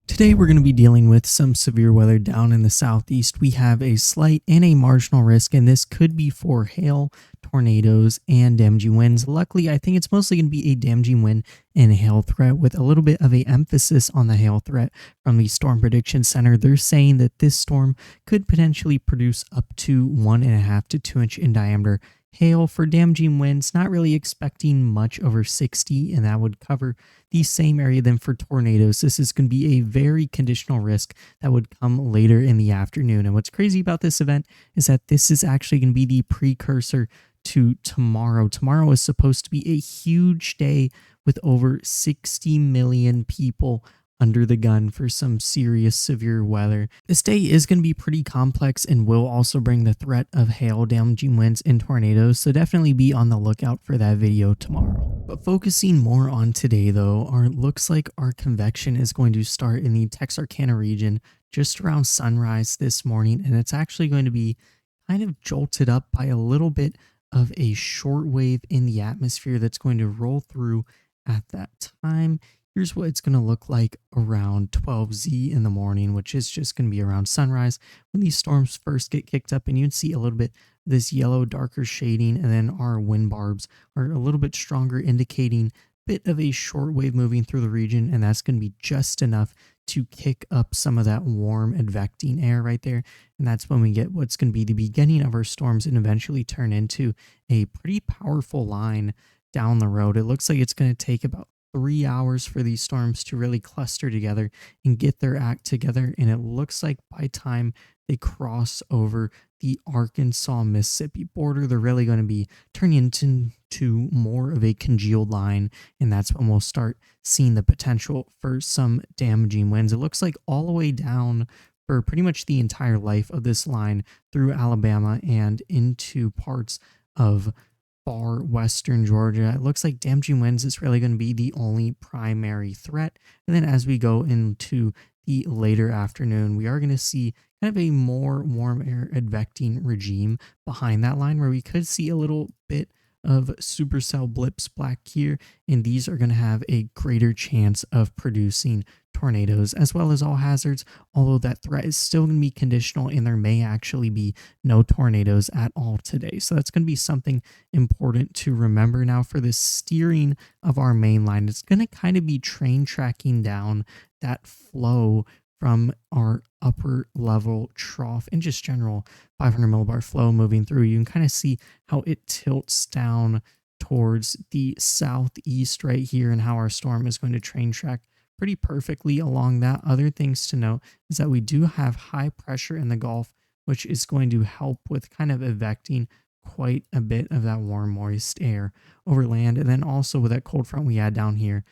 Today, we're going to be dealing with some severe weather down in the southeast. We have a slight and a marginal risk, and this could be for hail, tornadoes, and damaging winds. Luckily, I think it's mostly going to be a damaging wind and hail threat with a little bit of a emphasis on the hail threat from the Storm Prediction Center. They're saying that this storm could potentially produce up to 1.5 to 2 inch in diameter hail. For damaging winds, not really expecting much over 60, and that would cover the same area. Then for tornadoes, this is going to be a very conditional risk that would come later in the afternoon. And what's crazy about this event is that this is actually going to be the precursor to tomorrow. Tomorrow is supposed to be a huge day with over 60 million people under the gun for some serious severe weather. This day is going to be pretty complex and will also bring the threat of hail, damaging winds, and tornadoes, so definitely be on the lookout for that video tomorrow. But focusing more on today though, looks like our convection is going to start in the Texarkana region just around sunrise this morning, and it's actually going to be kind of jolted up by a little bit of a short wave in the atmosphere that's going to roll through at that time. Here's what it's going to look like around 12Z in the morning, which is just going to be around sunrise when these storms first get kicked up, and you'd see a little bit of this yellow darker shading, and then our wind barbs are a little bit stronger, indicating a bit of a short wave moving through the region, and that's going to be just enough to kick up some of that warm advecting air right there. And that's when we get what's going to be the beginning of our storms and eventually turn into a pretty powerful line down the road. It looks like it's going to take about 3 hours for these storms to really cluster together and get their act together. And it looks like by time they cross over the Arkansas-Mississippi border, they're really going to be turning into more of a congealed line. And that's when we'll start seeing the potential for some damaging winds. It looks like all the way down for pretty much the entire life of this line through Alabama and into parts of far western Georgia. It looks like damaging winds is really going to be the only primary threat. And then as we go into the later afternoon, we are going to see kind of a more warm air advecting regime behind that line, where we could see a little bit of supercell blips back here, and these are going to have a greater chance of producing tornadoes as well as all hazards, although that threat is still going to be conditional and there may actually be no tornadoes at all today. So that's going to be something important to remember. Now for the steering of our main line, it's going to kind of be train tracking down that flow from our upper level trough and just general 500 millibar flow moving through. You can kind of see how it tilts down towards the southeast right here, and how our storm is going to train track pretty perfectly along that. Other things to note is that we do have high pressure in the Gulf, which is going to help with kind of evecting quite a bit of that warm, moist air over land. And then also with that cold front we had down here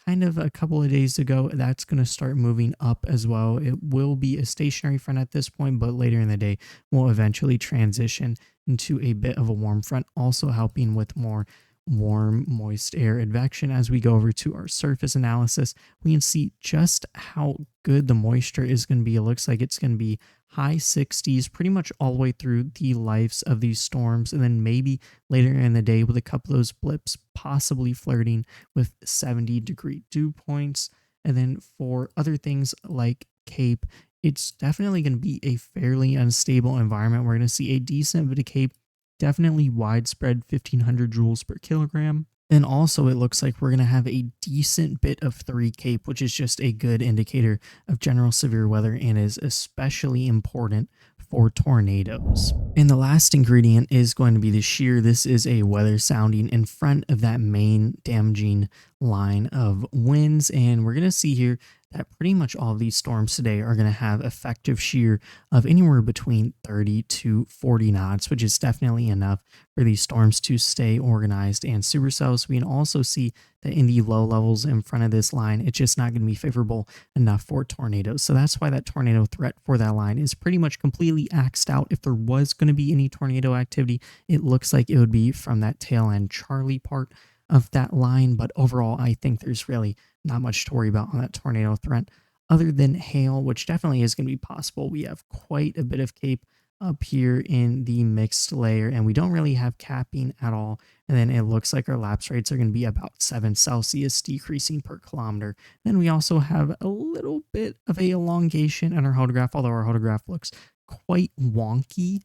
kind of a couple of days ago, that's going to start moving up as well. It will be a stationary front at this point, but later in the day will eventually transition into a bit of a warm front, also helping with more warm, moist air advection. As we go over to our surface analysis, we can see just how good the moisture is going to be. It looks like it's going to be high 60s pretty much all the way through the lives of these storms, and then maybe later in the day with a couple of those blips possibly flirting with 70-degree dew points. And then for other things like Cape, it's definitely going to be a fairly unstable environment. We're going to see a decent bit of Cape, definitely widespread 1500 joules per kilogram. And also it looks like we're going to have a decent bit of 3 Cape, which is just a good indicator of general severe weather and is especially important for tornadoes. And the last ingredient is going to be the shear. This is a weather sounding in front of that main damaging line of winds. And we're going to see here that pretty much all of these storms today are going to have effective shear of anywhere between 30 to 40 knots, which is definitely enough for these storms to stay organized and supercells. We can also see that in the low levels in front of this line, it's just not going to be favorable enough for tornadoes. So that's why that tornado threat for that line is pretty much completely axed out. If there was going to be any tornado activity, it looks like it would be from that tail end Charlie part of that line. But overall, I think there's really not much to worry about on that tornado threat other than hail, which definitely is going to be possible. We have quite a bit of Cape up here in the mixed layer, and we don't really have capping at all. And then it looks like our lapse rates are going to be about 7 Celsius decreasing per kilometer. Then we also have a little bit of a elongation in our hodograph, although our hodograph looks quite wonky.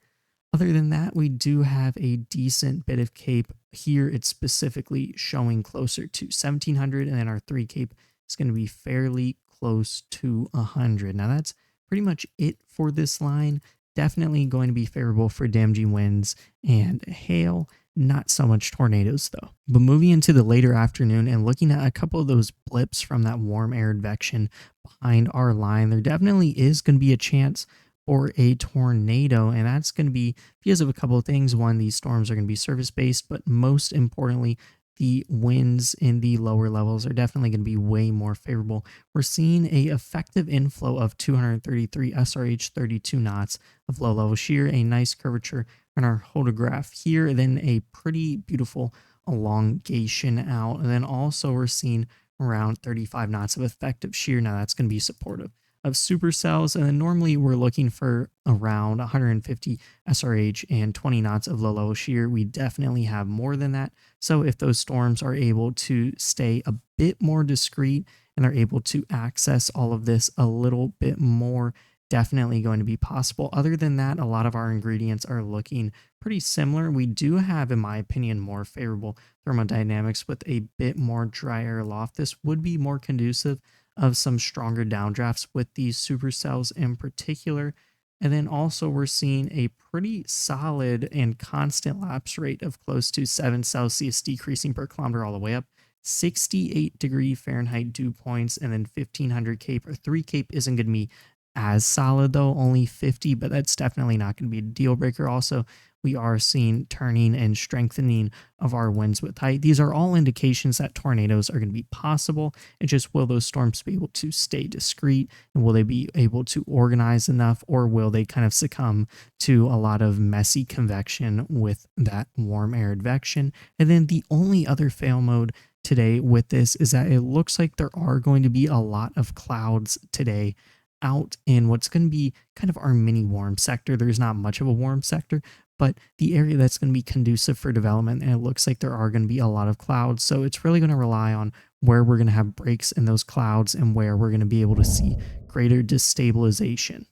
Other than that, we do have a decent bit of cape here. It's specifically showing closer to 1700, and then our 3 cape is going to be fairly close to 100. Now that's pretty much it for this line. Definitely going to be favorable for damaging winds and hail. Not so much tornadoes though. But moving into the later afternoon and looking at a couple of those blips from that warm air advection behind our line, there definitely is going to be a chance for a tornado, and that's going to be because of a couple of things. One, these storms are going to be surface based, but most importantly, the winds in the lower levels are definitely going to be way more favorable. We're seeing a effective inflow of 233 SRH, 32 knots of low level shear, a nice curvature in our hodograph here, then a pretty beautiful elongation out, and then also we're seeing around 35 knots of effective shear. Now that's going to be supportive of supercells, and then normally we're looking for around 150 SRH and 20 knots of low level shear. We definitely have more than that. So if those storms are able to stay a bit more discreet and are able to access all of this a little bit more, definitely going to be possible. Other than that, a lot of our ingredients are looking pretty similar. We do have, in my opinion, more favorable thermodynamics with a bit more dry air loft. This would be more conducive of some stronger downdrafts with these supercells in particular. And then also we're seeing a pretty solid and constant lapse rate of close to 7 Celsius decreasing per kilometer all the way up. 68-degree Fahrenheit dew points, and then 1500 cape or 3 cape isn't going to be as solid though, only 50, but that's definitely not going to be a deal breaker. Also, we are seeing turning and strengthening of our winds with height. These are all indications that tornadoes are going to be possible. It's just, will those storms be able to stay discreet, and will they be able to organize enough, or will they kind of succumb to a lot of messy convection with that warm air advection? And then the only other fail mode today with this is that it looks like there are going to be a lot of clouds today out in what's going to be kind of our mini warm sector. There's not much of a warm sector, but the area that's going to be conducive for development, and it looks like there are going to be a lot of clouds. So it's really going to rely on where we're going to have breaks in those clouds and where we're going to be able to see greater destabilization.